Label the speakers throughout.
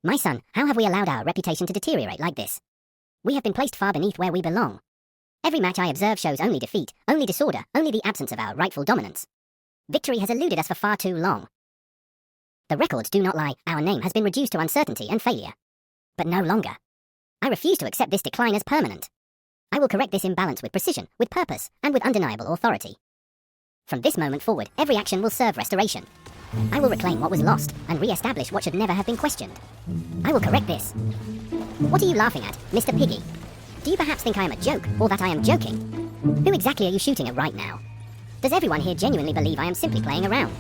Speaker 1: My son, how have we allowed our reputation to deteriorate like this? We have been placed far beneath where we belong. Every match I observe shows only defeat, only disorder, only the absence of our rightful dominance. Victory has eluded us for far too long. The records do not lie, our name has been reduced to uncertainty and failure. But no longer. I refuse to accept this decline as permanent. I will correct this imbalance with precision, with purpose, and with undeniable authority. From this moment forward, every action will serve restoration. I will reclaim what was lost, and re-establish what should never have been questioned. I will correct this. What are you laughing at, Mr. Piggy? Do you perhaps think I am a joke, or that I am joking? Who exactly are you shooting at right now? Does everyone here genuinely believe I am simply playing around?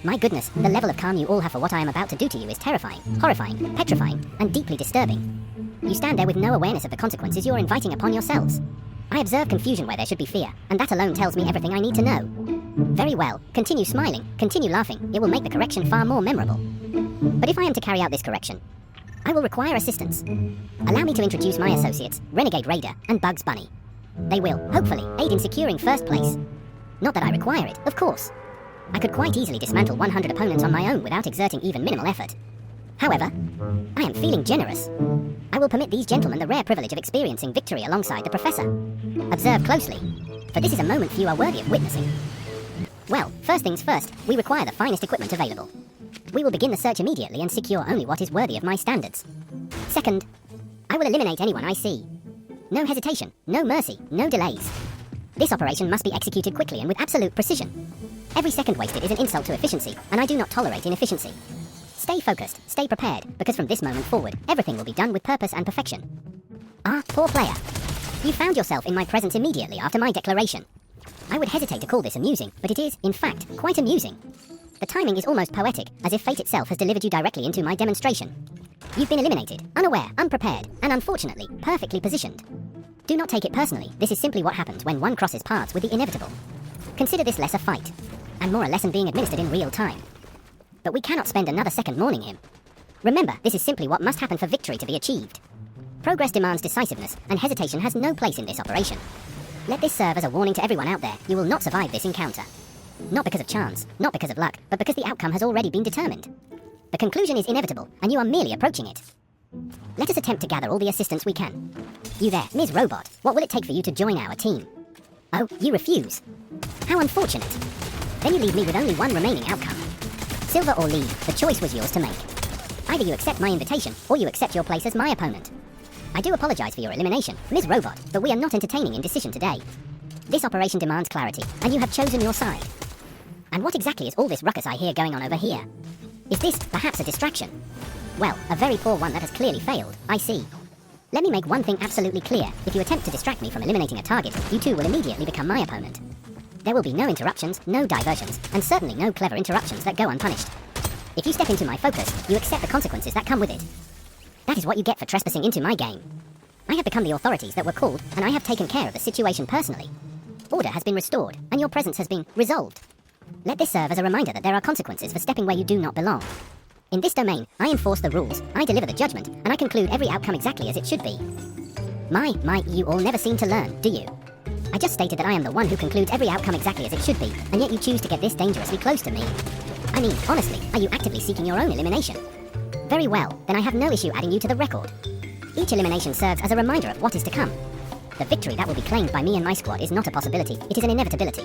Speaker 1: My goodness, the level of calm you all have for what I am about to do to you is terrifying, horrifying, petrifying, and deeply disturbing. You stand there with no awareness of the consequences you're inviting upon yourselves. I observe confusion where there should be fear, and that alone tells me everything I need to know. Very well, continue smiling, continue laughing, it will make the correction far more memorable. But if I am to carry out this correction, I will require assistance. Allow me to introduce my associates, Renegade Raider and Bugs Bunny. They will, hopefully, aid in securing first place. Not that I require it, of course. I could quite easily dismantle 100 opponents on my own without exerting even minimal effort. However, I am feeling generous. I will permit these gentlemen the rare privilege of experiencing victory alongside the Professor. Observe closely, for this is a moment few are worthy of witnessing. Well, first things first, we require the finest equipment available. We will begin the search immediately and secure only what is worthy of my standards. Second, I will eliminate anyone I see. No hesitation, no mercy, no delays. This operation must be executed quickly and with absolute precision. Every second wasted is an insult to efficiency, and I do not tolerate inefficiency. Stay focused, stay prepared, because from this moment forward, everything will be done with purpose and perfection. Ah, poor player. You found yourself in my presence immediately after my declaration. I would hesitate to call this amusing, but it is, in fact, quite amusing. The timing is almost poetic, as if fate itself has delivered you directly into my demonstration. You've been eliminated, unaware, unprepared, and unfortunately, perfectly positioned. Do not take it personally, this is simply what happens when one crosses paths with the inevitable. Consider this less a fight, and more a lesson being administered in real time. But we cannot spend another second mourning him. Remember, this is simply what must happen for victory to be achieved. Progress demands decisiveness, and hesitation has no place in this operation. Let this serve as a warning to everyone out there, you will not survive this encounter. Not because of chance, not because of luck, but because the outcome has already been determined. The conclusion is inevitable, and you are merely approaching it. Let us attempt to gather all the assistance we can. You there, Ms. Robot, what will it take for you to join our team? Oh, you refuse. How unfortunate. Then you leave me with only one remaining outcome. Silver or leave, the choice was yours to make. Either you accept my invitation, or you accept your place as my opponent. I do apologize for your elimination, Ms. Robot, but we are not entertaining indecision today. This operation demands clarity, and you have chosen your side. And what exactly is all this ruckus I hear going on over here? Is this, perhaps, a distraction? Well, a very poor one that has clearly failed, I see. Let me make one thing absolutely clear. If you attempt to distract me from eliminating a target, you too will immediately become my opponent. There will be no interruptions, no diversions, and certainly no clever interruptions that go unpunished. If you step into my focus, you accept the consequences that come with it. That is what you get for trespassing into my game. I have become the authorities that were called, and I have taken care of the situation personally. Order has been restored, and your presence has been resolved. Let this serve as a reminder that there are consequences for stepping where you do not belong. In this domain, I enforce the rules, I deliver the judgment, and I conclude every outcome exactly as it should be. You all never seem to learn, do you? I just stated that I am the one who concludes every outcome exactly as it should be, and yet you choose to get this dangerously close to me. I mean, honestly, are you actively seeking your own elimination? Very well, then I have no issue adding you to the record. Each elimination serves as a reminder of what is to come. The victory that will be claimed by me and my squad is not a possibility, it is an inevitability.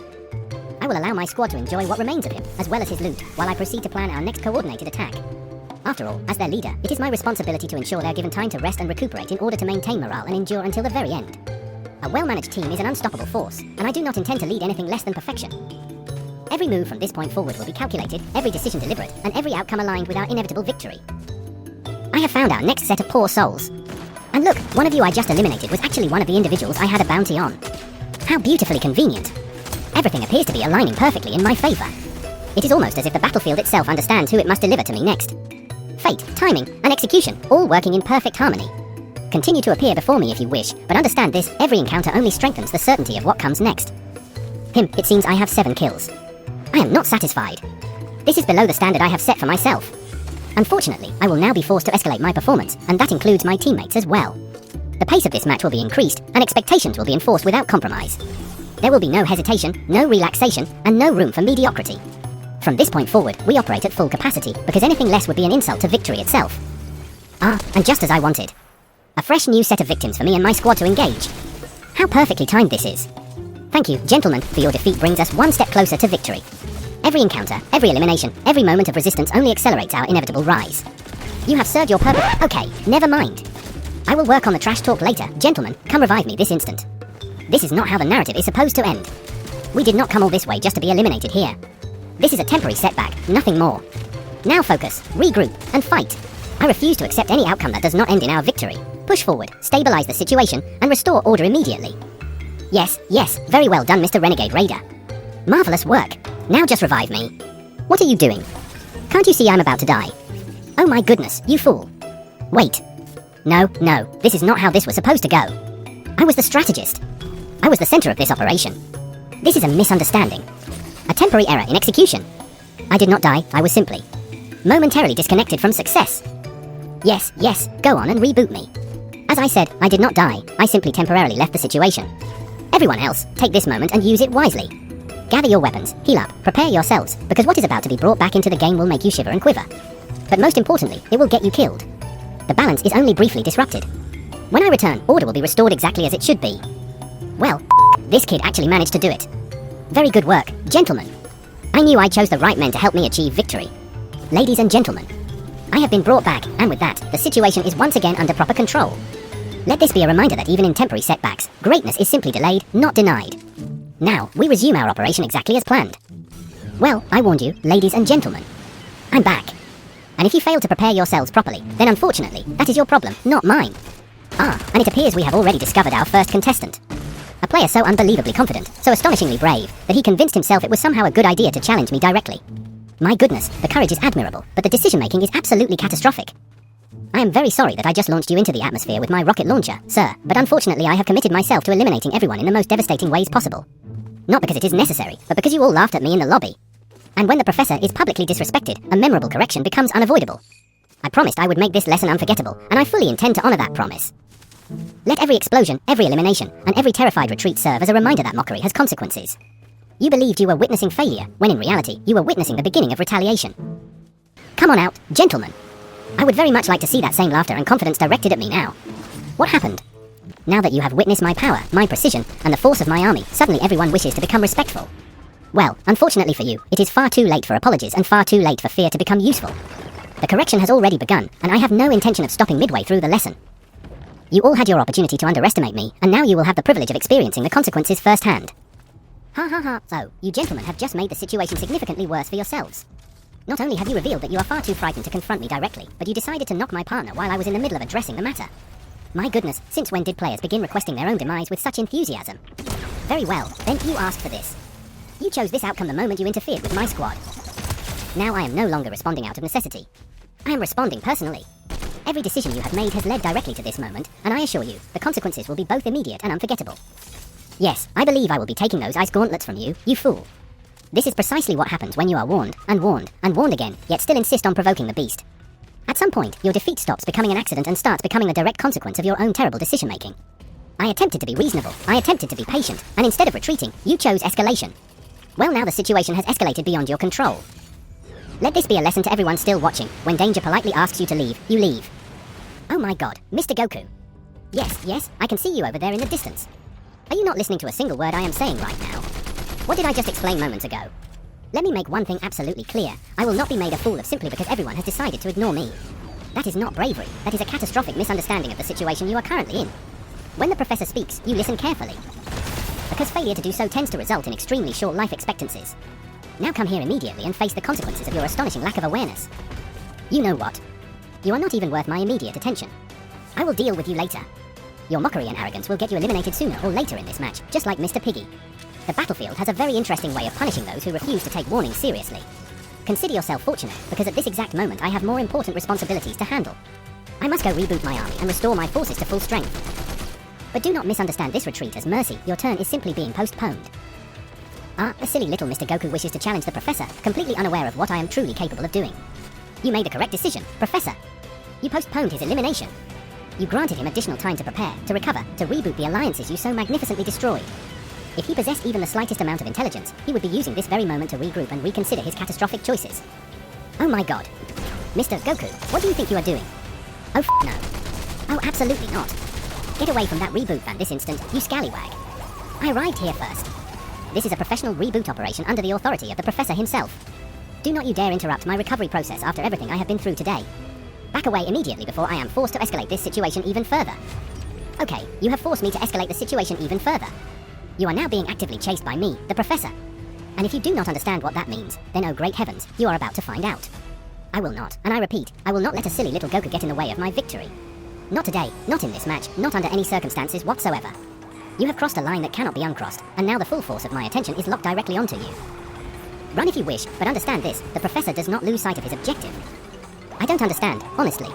Speaker 1: I will allow my squad to enjoy what remains of him, as well as his loot, while I proceed to plan our next coordinated attack. After all, as their leader, it is my responsibility to ensure they're given time to rest and recuperate in order to maintain morale and endure until the very end. A well-managed team is an unstoppable force, and I do not intend to lead anything less than perfection. Every move from this point forward will be calculated, every decision deliberate, and every outcome aligned with our inevitable victory. I have found our next set of poor souls. And look, one of you I just eliminated was actually one of the individuals I had a bounty on. How beautifully convenient. Everything appears to be aligning perfectly in my favor. It is almost as if the battlefield itself understands who it must deliver to me next. Fate, timing, and execution, all working in perfect harmony. Continue to appear before me if you wish, but understand this, every encounter only strengthens the certainty of what comes next. It seems I have 7 kills. I am not satisfied. This is below the standard I have set for myself. Unfortunately, I will now be forced to escalate my performance, and that includes my teammates as well. The pace of this match will be increased, and expectations will be enforced without compromise. There will be no hesitation, no relaxation, and no room for mediocrity. From this point forward, we operate at full capacity, because anything less would be an insult to victory itself. And just as I wanted. A fresh new set of victims for me and my squad to engage. How perfectly timed this is. Thank you, gentlemen, for your defeat brings us one step closer to victory. Every encounter, every elimination, every moment of resistance only accelerates our inevitable rise. You have served your purpose. Okay, never mind. I will work on the trash talk later. Gentlemen, come revive me this instant. This is not how the narrative is supposed to end. We did not come all this way just to be eliminated here. This is a temporary setback, nothing more. Now focus, regroup, and fight. I refuse to accept any outcome that does not end in our victory. Push forward, stabilize the situation, and restore order immediately. Yes, very well done, Mr. Renegade Raider. Marvelous work. Now just revive me. What are you doing? Can't you see I'm about to die? Oh my goodness, you fool. Wait. No, this is not how this was supposed to go. I was the strategist. I was the center of this operation. This is a misunderstanding. A temporary error in execution. I did not die, I was simply momentarily disconnected from success. Yes, go on and reboot me. As I said, I did not die, I simply temporarily left the situation. Everyone else, take this moment and use it wisely. Gather your weapons, heal up, prepare yourselves, because what is about to be brought back into the game will make you shiver and quiver. But most importantly, it will get you killed. The balance is only briefly disrupted. When I return, order will be restored exactly as it should be. Well, this kid actually managed to do it. Very good work, gentlemen. I knew I chose the right men to help me achieve victory. Ladies and gentlemen, I have been brought back, and with that, the situation is once again under proper control. Let this be a reminder that even in temporary setbacks, greatness is simply delayed, not denied. Now, we resume our operation exactly as planned. Well, I warned you, ladies and gentlemen. I'm back. And if you fail to prepare yourselves properly, then unfortunately, that is your problem, not mine. And it appears we have already discovered our first contestant. A player so unbelievably confident, so astonishingly brave, that he convinced himself it was somehow a good idea to challenge me directly. My goodness, the courage is admirable, but the decision-making is absolutely catastrophic. I am very sorry that I just launched you into the atmosphere with my rocket launcher, sir, but unfortunately I have committed myself to eliminating everyone in the most devastating ways possible. Not because it is necessary, but because you all laughed at me in the lobby. And when the professor is publicly disrespected, a memorable correction becomes unavoidable. I promised I would make this lesson unforgettable, and I fully intend to honor that promise. Let every explosion, every elimination, and every terrified retreat serve as a reminder that mockery has consequences. You believed you were witnessing failure, when in reality, you were witnessing the beginning of retaliation. Come on out, gentlemen. I would very much like to see that same laughter and confidence directed at me now. What happened? Now that you have witnessed my power, my precision, and the force of my army, suddenly everyone wishes to become respectful. Well, unfortunately for you, it is far too late for apologies and far too late for fear to become useful. The correction has already begun, and I have no intention of stopping midway through the lesson. You all had your opportunity to underestimate me, and now you will have the privilege of experiencing the consequences firsthand. Ha. So, you gentlemen have just made the situation significantly worse for yourselves. Not only have you revealed that you are far too frightened to confront me directly, but you decided to knock my partner while I was in the middle of addressing the matter. My goodness, since when did players begin requesting their own demise with such enthusiasm? Very well, then you asked for this. You chose this outcome the moment you interfered with my squad. Now I am no longer responding out of necessity. I am responding personally. Every decision you have made has led directly to this moment, and I assure you, the consequences will be both immediate and unforgettable. Yes, I believe I will be taking those ice gauntlets from you, you fool. This is precisely what happens when you are warned, and warned, and warned again, yet still insist on provoking the beast. At some point, your defeat stops becoming an accident and starts becoming the direct consequence of your own terrible decision-making. I attempted to be reasonable, I attempted to be patient, and instead of retreating, you chose escalation. Well, now the situation has escalated beyond your control. Let this be a lesson to everyone still watching. When danger politely asks you to leave, you leave. Oh my god, Mr. Goku. Yes, I can see you over there in the distance. Are you not listening to a single word I am saying right now? What did I just explain moments ago? Let me make one thing absolutely clear. I will not be made a fool of simply because everyone has decided to ignore me. That is not bravery. That is a catastrophic misunderstanding of the situation you are currently in. When the professor speaks, you listen carefully. Because failure to do so tends to result in extremely short life expectancies. Now come here immediately and face the consequences of your astonishing lack of awareness. You know what? You are not even worth my immediate attention. I will deal with you later. Your mockery and arrogance will get you eliminated sooner or later in this match, just like Mr. Piggy. The battlefield has a very interesting way of punishing those who refuse to take warnings seriously. Consider yourself fortunate, because at this exact moment I have more important responsibilities to handle. I must go reboot my army and restore my forces to full strength. But do not misunderstand this retreat as mercy. Your turn is simply being postponed. The silly little Mr. Goku wishes to challenge the professor, completely unaware of what I am truly capable of doing. You made the correct decision, Professor. You postponed his elimination. You granted him additional time to prepare, to recover, to reboot the alliances you so magnificently destroyed. If he possessed even the slightest amount of intelligence, he would be using this very moment to regroup and reconsider his catastrophic choices. Oh my god. Mr. Goku, what do you think you are doing? Oh no. Oh, absolutely not. Get away from that reboot van this instant, you scallywag. I arrived here first. This is a professional reboot operation under the authority of the Professor himself. Do not you dare interrupt my recovery process after everything I have been through today. Back away immediately before I am forced to escalate this situation even further. Okay, you have forced me to escalate the situation even further. You are now being actively chased by me, the Professor. And if you do not understand what that means, then oh great heavens, you are about to find out. I will not, and I repeat, I will not let a silly little Goku get in the way of my victory. Not today, not in this match, not under any circumstances whatsoever. You have crossed a line that cannot be uncrossed, and now the full force of my attention is locked directly onto you. Run if you wish, but understand this, the Professor does not lose sight of his objective. I don't understand, honestly.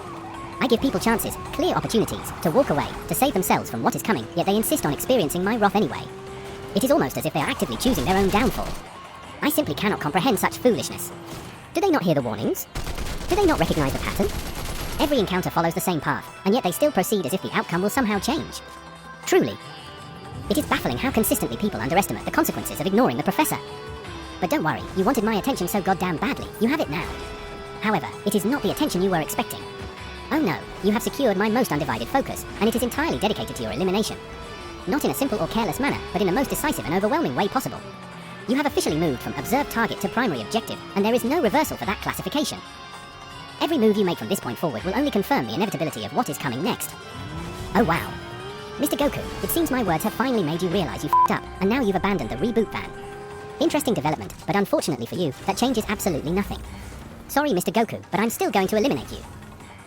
Speaker 1: I give people chances, clear opportunities, to walk away, to save themselves from what is coming, yet they insist on experiencing my wrath anyway. It is almost as if they are actively choosing their own downfall. I simply cannot comprehend such foolishness. Do they not hear the warnings? Do they not recognize the pattern? Every encounter follows the same path, and yet they still proceed as if the outcome will somehow change. Truly. It is baffling how consistently people underestimate the consequences of ignoring the Professor. But don't worry, you wanted my attention so goddamn badly, you have it now. However, it is not the attention you were expecting. Oh no, you have secured my most undivided focus, and it is entirely dedicated to your elimination. Not in a simple or careless manner, but in the most decisive and overwhelming way possible. You have officially moved from observed target to primary objective, and there is no reversal for that classification. Every move you make from this point forward will only confirm the inevitability of what is coming next. Oh wow. Mr. Goku, it seems my words have finally made you realize you f***ed up, and now you've abandoned the reboot van. Interesting development, but unfortunately for you, that changes absolutely nothing. Sorry Mr. Goku, but I'm still going to eliminate you.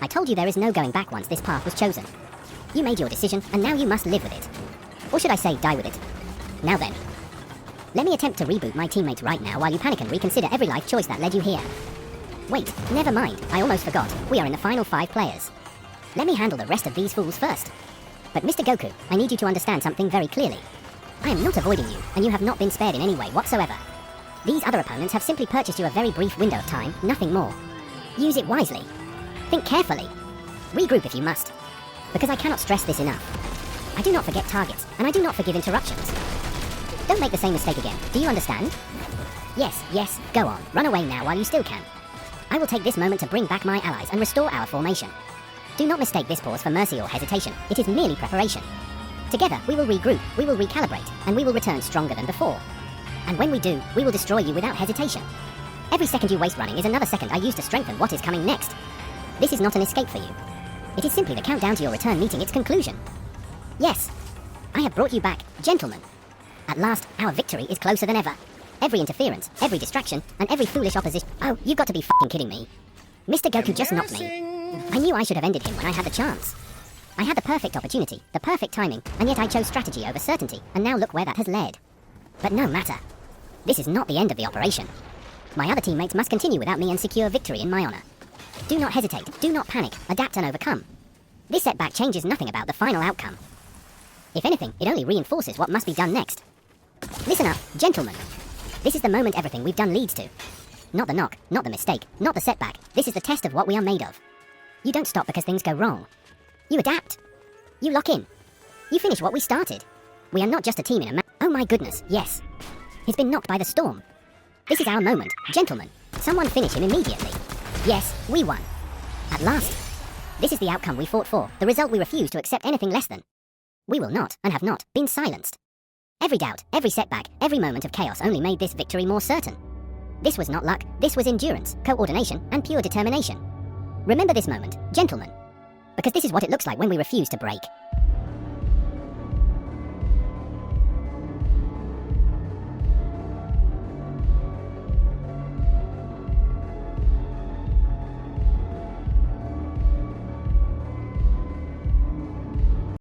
Speaker 1: I told you there is no going back once this path was chosen. You made your decision, and now you must live with it. Or should I say, die with it. Now then. Let me attempt to reboot my teammate right now while you panic and reconsider every life choice that led you here. Wait, never mind, I almost forgot, we are in the final 5 players. Let me handle the rest of these fools first. But Mr. Goku, I need you to understand something very clearly. I am not avoiding you, and you have not been spared in any way whatsoever. These other opponents have simply purchased you a very brief window of time, nothing more. Use it wisely. Think carefully. Regroup if you must. Because I cannot stress this enough. I do not forget targets, and I do not forgive interruptions. Don't make the same mistake again, do you understand? Yes, go on, run away now while you still can. I will take this moment to bring back my allies and restore our formation. Do not mistake this pause for mercy or hesitation, it is merely preparation. Together, we will regroup, we will recalibrate, and we will return stronger than before. And when we do, we will destroy you without hesitation. Every second you waste running is another second I use to strengthen what is coming next. This is not an escape for you. It is simply the countdown to your return meeting its conclusion. Yes, I have brought you back, gentlemen. At last, our victory is closer than ever. Every interference, every distraction, and every foolish opposition— Oh, you've got to be f***ing kidding me. Mr. Goku just knocked me. I knew I should have ended him when I had the chance. I had the perfect opportunity, the perfect timing, and yet I chose strategy over certainty, and now look where that has led. But no matter. This is not the end of the operation. My other teammates must continue without me and secure victory in my honor. Do not hesitate, do not panic, adapt and overcome. This setback changes nothing about the final outcome. If anything, it only reinforces what must be done next. Listen up, gentlemen. This is the moment everything we've done leads to. Not the knock, not the mistake, not the setback. This is the test of what we are made of. You don't stop because things go wrong. You adapt. You lock in. You finish what we started. We are not just a team in a Oh my goodness, yes. He's been knocked by the storm. This is our moment, gentlemen. Someone finish him immediately. Yes, we won. At last. This is the outcome we fought for, the result we refuse to accept anything less than. We will not, and have not, been silenced. Every doubt, every setback, every moment of chaos only made this victory more certain. This was not luck, this was endurance, coordination, and pure determination. Remember this moment, gentlemen. Because this is what it looks like when we refuse to break.